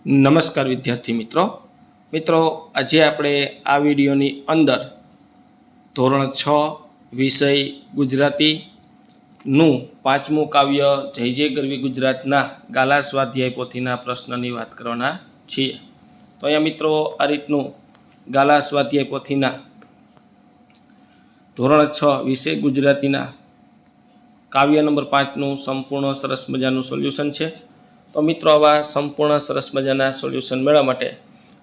નમસ્કાર વિદ્યાર્થી મિત્રો આજે આપણે આ વિડીયોની અંદર ધોરણ 6 વિષય ગુજરાતીનું પાંચમું કાવ્ય જય જય ગરવી ગુજરાતના ગાલા સ્વાધ્યાય પોથીના પ્રશ્નની વાત કરવાના છીએ। તો અહીંયા મિત્રો આ રીતનું ગાલા સ્વાધ્યાય પોથીના ધોરણ 6 વિષય ગુજરાતીના કાવ્ય નંબર 5નું સંપૂર્ણ સરસ મજાનું સોલ્યુશન છે। તો મિત્રો આવા સંપૂર્ણ સરસ મજાના સોલ્યુશન મેળવવા માટે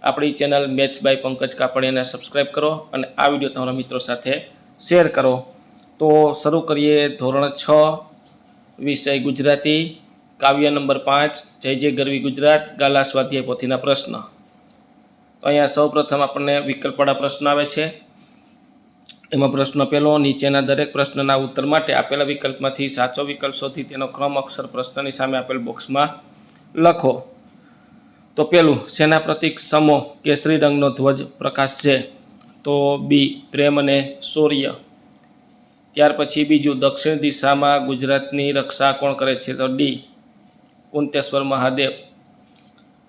આપણી ચેનલ મેથ્સ બાય પંકજ કાપડિયાને સબસ્ક્રાઈબ કરો અને આ વિડીયો તમારા મિત્રો સાથે શેર કરો। તો શરૂ કરીએ ધોરણ 6 વિષય ગુજરાતી કાવ્ય નંબર 5 જય જય ગરવી ગુજરાત ગાલા સ્વાધ્યાય પોથીના પ્રશ્ન। તો અહીંયા સૌપ્રથમ આપણને વિકલ્પવાળા પ્રશ્ન આવે છે। એમાં પ્રશ્ન પહેલો, નીચેના દરેક પ્રશ્નના ઉત્તર માટે આપેલા વિકલ્પમાંથી સાચો વિકલ્પ શોધી તેનો ક્રમ અક્ષર પ્રશ્નની સામે આપેલ બોક્સમાં લખો। તો પહેલું, સેના પ્રતીક સમો કેસરી રંગનો ધ્વજ પ્રકાશ છે? તો બી પ્રેમ અને શૌર્ય। ત્યાર પછી બીજું, દક્ષિણ દિશામાં ગુજરાતની રક્ષા કોણ કરે છે? તો ડી કુંતેશ્વર મહાદેવ।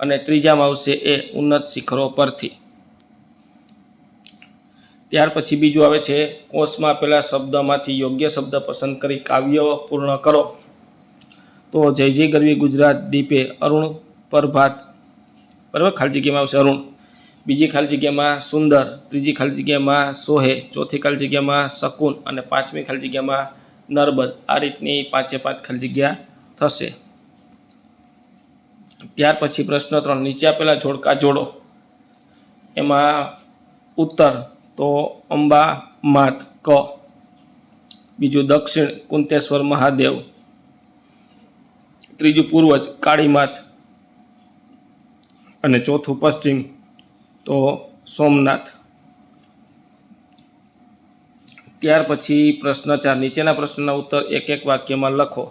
અને ત્રીજામાં આવશે એ ઉન્નત શિખરો પરથી। ત્યાર પછી બીજું આવે છે, કોષમાં આપેલા શબ્દમાંથી યોગ્ય શબ્દ પસંદ કરી કાવ્ય પૂર્ણ કરો। તો જય જય ગરવી ગુજરાત દીપે અરુણ પ્રભાત, બરાબર, ખાલી જગ્યામાં આવશે અરુણ। બીજી ખાલી જગ્યામાં સુંદર, ત્રીજી ખાલી જગ્યામાં સોહે, ચોથી ખાલી જગ્યામાં શકુન અને પાંચમી ખાલી જગ્યામાં નર્મદ। આ રીતની 5 ખાલી જગ્યા થશે। ત્યાર પછી પ્રશ્ન 3, નીચે આપેલા જોડકા જોડો। એમાં ઉત્તર તો અંબા માત ક, બીજું દક્ષિણ કુંતેશ્વર મહાદેવ, ત્રીજું પૂર્વજ કાળીમાત અને ચોથું પશ્ચિમ તો સોમનાથ। ત્યાર પછી પ્રશ્ન 4, નીચેના પ્રશ્નના ઉત્તર એક એક વાક્યમાં લખો।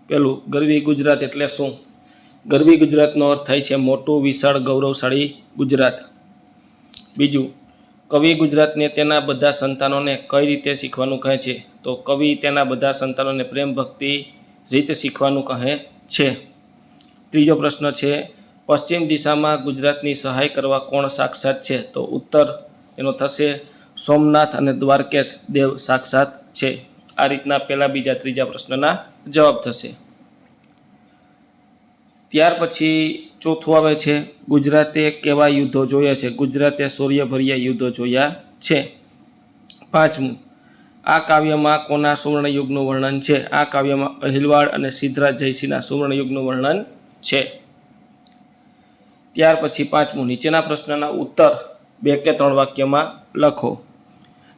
પહેલું, ગરવી ગુજરાત એટલે શું? ગરવી ગુજરાતનો અર્થ થાય છે મોટું, વિશાળ, ગૌરવશાળી ગુજરાત। બીજું, કવિ ગુજરાતને તેના બધા સંતાનોને કઈ રીતે શીખવાનું કહે છે? તો કવિ તેના બધા સંતાનોને પ્રેમ ભક્તિ રીત શીખવાનું કહે છે। ત્રીજો પ્રશ્ન છે, પશ્ચિમ દિશામાં ગુજરાતની સહાય કરવા કોણ સાક્ષાત છે? તો ઉત્તર એનો થશે સોમનાથ અને દ્વારકેશ દેવ સાક્ષાત છે। આ રીતના પહેલા, બીજા, ત્રીજા પ્રશ્નના જવાબ થશે। ત્યાર પછી ચોથું આવે છે, ગુજરાતે કેવા યુદ્ધો જોયા છે? ગુજરાતે શૌર્યભર્યા યુદ્ધો જોયા છે। પાંચમું, આ કાવ્યમાં કોના સુવર્ણયુગનું વર્ણન છે? આ કાવ્યમાં અહિલવાડ અને સિદ્ધરાજ જયસિંહના સુવર્ણયુગનું વર્ણન છે। ત્યાર પછી પાંચમું, નીચેના પ્રશ્નના ઉત્તર 2 કે 3 વાક્યમાં લખો।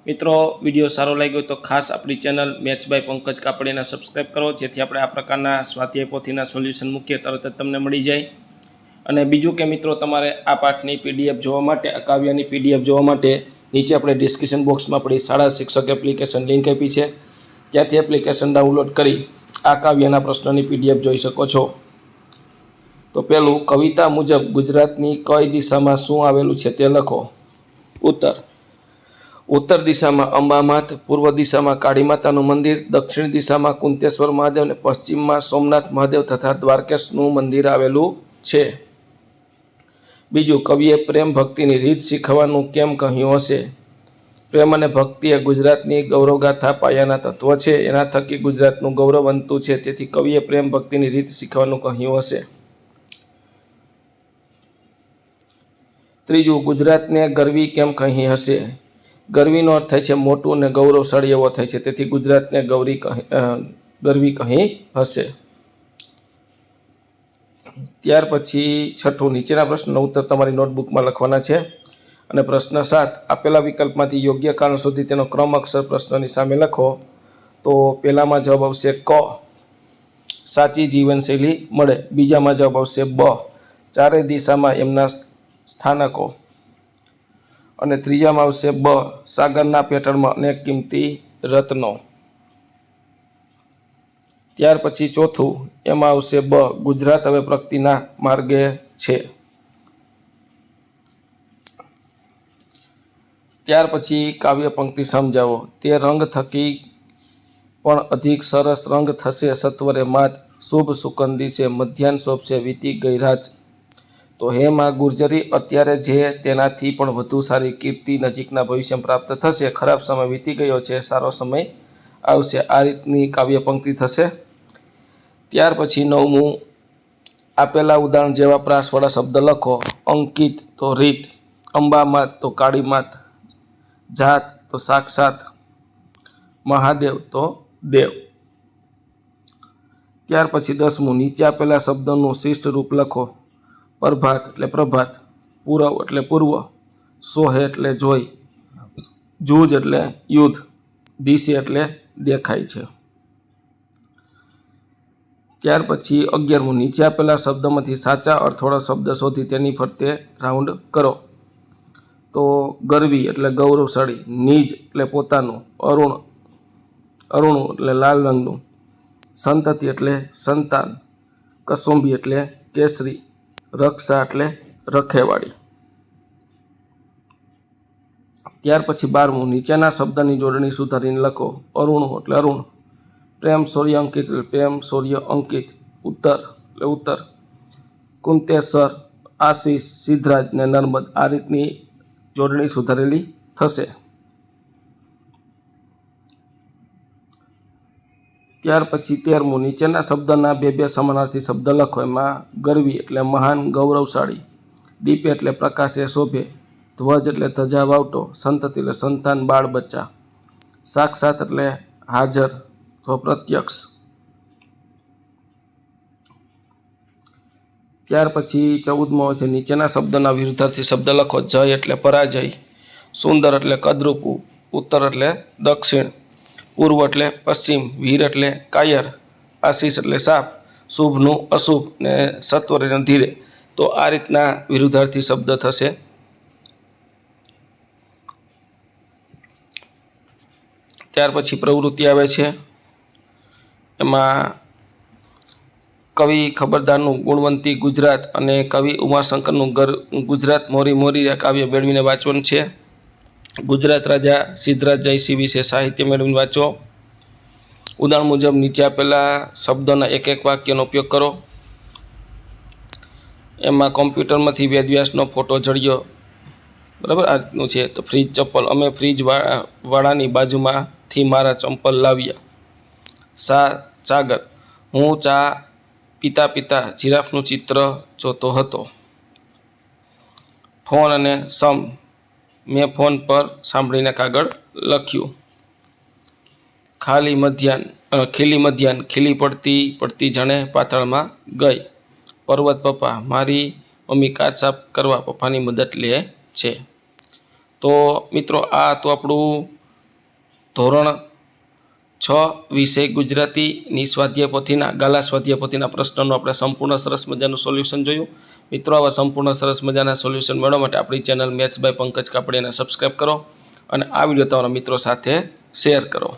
મિત્રો, વિડીયો સારો લાગ્યો તો ખાસ આપણી ચેનલ મેથ્સ બાય પંકજ કાપડિયાને સબસ્ક્રાઈબ કરો, જેથી આપણે આ પ્રકારના સ્વાધ્યાય પોથીના સોલ્યુશન મૂકીએ તરત જ તમને મળી જાય। અને બીજું કે મિત્રો, તમારે આ પાઠની પીડીએફ જોવા માટે, આ કાવ્યની પીડીએફ જોવા માટે નીચે આપણે ડિસ્ક્રિપ્શન બોક્સમાં આપણી શાળા શિક્ષક એપ્લિકેશન લિંક આપી છે, ત્યાંથી એપ્લિકેશન ડાઉનલોડ કરી આ કાવ્યના પ્રશ્નોની પીડીએફ જોઈ શકો છો। તો પહેલું, કવિતા મુજબ ગુજરાતની કઈ દિશામાં શું આવેલું છે તે લખો। ઉત્તર દિશામાં અંબામાત, પૂર્વ દિશામાં કાળી માતાનું મંદિર, દક્ષિણ દિશામાં કુંતેશ્વર મહાદેવ અને પશ્ચિમમાં સોમનાથ મહાદેવ તથા દ્વારકેશનું મંદિર આવેલું છે। બીજું, કવિએ પ્રેમ ભક્તિની રીત શીખવાનું કેમ કહ્યું હશે? પ્રેમ અને ભક્તિ એ ગુજરાતની ગૌરવગાથા પાયાના તત્વ છે, એના થકી ગુજરાતનું ગૌરવ બનતું છે, તેથી કવિએ પ્રેમ ભક્તિની રીત શીખવાનું કહ્યું હશે। ત્રીજું, ગુજરાતને ગરવી કેમ કહી હશે? ગરવીનો અર્થ થાય છે મોટું અને ગૌરવશાળી એવો થાય છે, તેથી ગુજરાતને ગરવી કહી હશે। ત્યાર પછી છઠ્ઠું, નીચેના પ્રશ્નનો ઉત્તર તમારી નોટબુકમાં લખવાના છે। અને પ્રશ્ન 7, આપેલા વિકલ્પમાંથી યોગ્ય કારણ શોધી તેનો ક્રમ અક્ષર પ્રશ્નની સામે લખો। તો પહેલામાં જવાબ આવશે ક, સાચી જીવનશૈલી મળે। બીજામાં જવાબ આવશે બ, ચારે દિશામાં એમના સ્થાનકો। અને ત્રીજામાં આવશે બ, સાગરના પેટર્નમાં અનેક કિંમતી રત્નો। ત્યાર પછી ચોથું, એમાં આવશે બ, ગુજરાત હવે પ્રગતિના માર્ગે છે। ત્યાર પછી કાવ્ય પંક્તિ સમજાવો। તે રંગ થકી પણ અધિક સરસ રંગ થશે સત્વરે માત, શુભ સુગંધી છે, મધ્યાહન શોભશે વીતી ગઈ રાત। તો હે માં ગુર્જરી, અત્યારે જે તેનાથી પણ વધુ સારી કીર્તિ નજીકના ભવિષ્યમાં પ્રાપ્ત થશે. ખરાબ સમય વીતી ગયો છે, સારો સમય આવશે. આ રીતની કાવ્ય પંક્તિ થશે. ત્યાર પછી 9મું, આપેલા ઉદાહરણ જેવા પ્રાસવાળા શબ્દ લખો. અંકિત તો રીત, અંબામાત તો કાળીમાત, જાત તો સાક્ષાત, મહાદેવ તો દેવ. ત્યાર પછી 10મું, નીચે આપેલા શબ્દોનું શિષ્ટ રૂપ લખો. પ્રભાત એટલે પ્રભાત, પૂરવ એટલે પૂર્વ, સોહે એટલે જોઈ, જૂજ એટલે યુદ્ધ, દિશે એટલે દેખાય છે. ત્યાર પછી 11મું, નીચે આપેલા શબ્દમાંથી સાચા અર્થવાળો શબ્દ શોધી તેની ફરતે રાઉન્ડ કરો. તો ગરવી એટલે ગૌરવશાળી, નિજ એટલે પોતાનું, અરુણું એટલે લાલ રંગનું, સંતતિ એટલે સંતાન, કસુંબી એટલે કેસરી, રક્ષા એટલે રખેવાળી. ત્યાર પછી 12મું, નીચેના શબ્દની જોડણી સુધારીને લખો. અરુણું એટલે અરુણ, પ્રેમ સૂર્ય અંકિત એટલે પ્રેમ સૂર્ય અંકિત, ઉત્તર એટલે ઉત્તર, કુંતેસર, આશીષ, સિદ્ધરાજ ને નર્મદ. આ રીતની જોડણી સુધારેલી થશે. ત્યાર પછી 13મું, નીચેના શબ્દના બે સમાનાર્થી શબ્દ લખો. એમાં ગરવી એટલે મહાન ગૌરવશાળી, દીપ એટલે પ્રકાશે શોભે, ધ્વજ એટલે ધજા વાવટો, સંતતિ એટલે સંતાન બાળ બચ્ચા, સાક્ષાત એટલે હાજર તો પ્રત્યક્ષ. ત્યાર પછી 14મું છે, નીચેના શબ્દના વિરુદ્ધાર્થી શબ્દ લખો. જય એટલે પરાજય, સુંદર એટલે કદરૂપું, ઉત્તર એટલે દક્ષિણ, પૂર્વ એટલે પશ્ચિમ, વીર એટલે કાયર, આશીષ એટલે સાપ, શુભનું અશુભ ને સત્વરે ધીરે. તો આ રીતના વિરુદ્ધાર્થી શબ્દ થશે. ત્યાર પછી પ્રવૃત્તિ આવે છે. એમાં કવિ ખબરદારનું ગુણવંતી ગુજરાત અને કવિ ઉમાશંકરનું ગુજરાત મોરી મોરી કાવ્ય મેળવીને વાંચવાનું છે. ગુજરાત રાજા સિદ્ધરાજ જયસિંહ વિશે સાહિત્ય મેળવીને વાંચો. ઉદાહરણ મુજબ નીચે આપેલા શબ્દોના એક વાક્યનો ઉપયોગ કરો. એમાં કોમ્પ્યુટરમાંથી વેદવ્યાસનો ફોટો જડ્યો, બરાબર, આ રીતનું છે. તો ફ્રીજ ચપ્પલ, અમે ફ્રીજ વાળાની બાજુમાંથી મારા ચંપલ લાવ્યા. ચાગર, હું ચા પીતા પીતા જીરાફનું ચિત્ર જોતો હતો. ફોન અને સમ, મેં ફોન પર સાંભળીને કાગળ લખ્યું. ખીલી મધ્યાહન, ખીલી પડતી પડતી જાણે પાતાળમાં ગઈ. પર્વત, પપ્પા, મારી મમ્મી કાચ સાફ કરવા પપ્પાની મદદ લે છે. તો મિત્રો, આ તો આપણું ધોરણ 6 વિષય ગુજરાતીની સ્વાધ્યાય પોથીના ગાલા સ્વાધ્યાય પોથીના પ્રશ્નોનું આપણે સંપૂર્ણ સરસ મજાનું સોલ્યુશન જોયું. મિત્રો, આવા સંપૂર્ણ સરસ મજાના સોલ્યુશન મેળવવા માટે આપણી ચેનલ મેથ્સ બાય પંકજ કાપડિયાને સબસ્ક્રાઈબ કરો અને આ વિડીયો તમારા મિત્રો સાથે શેર કરો.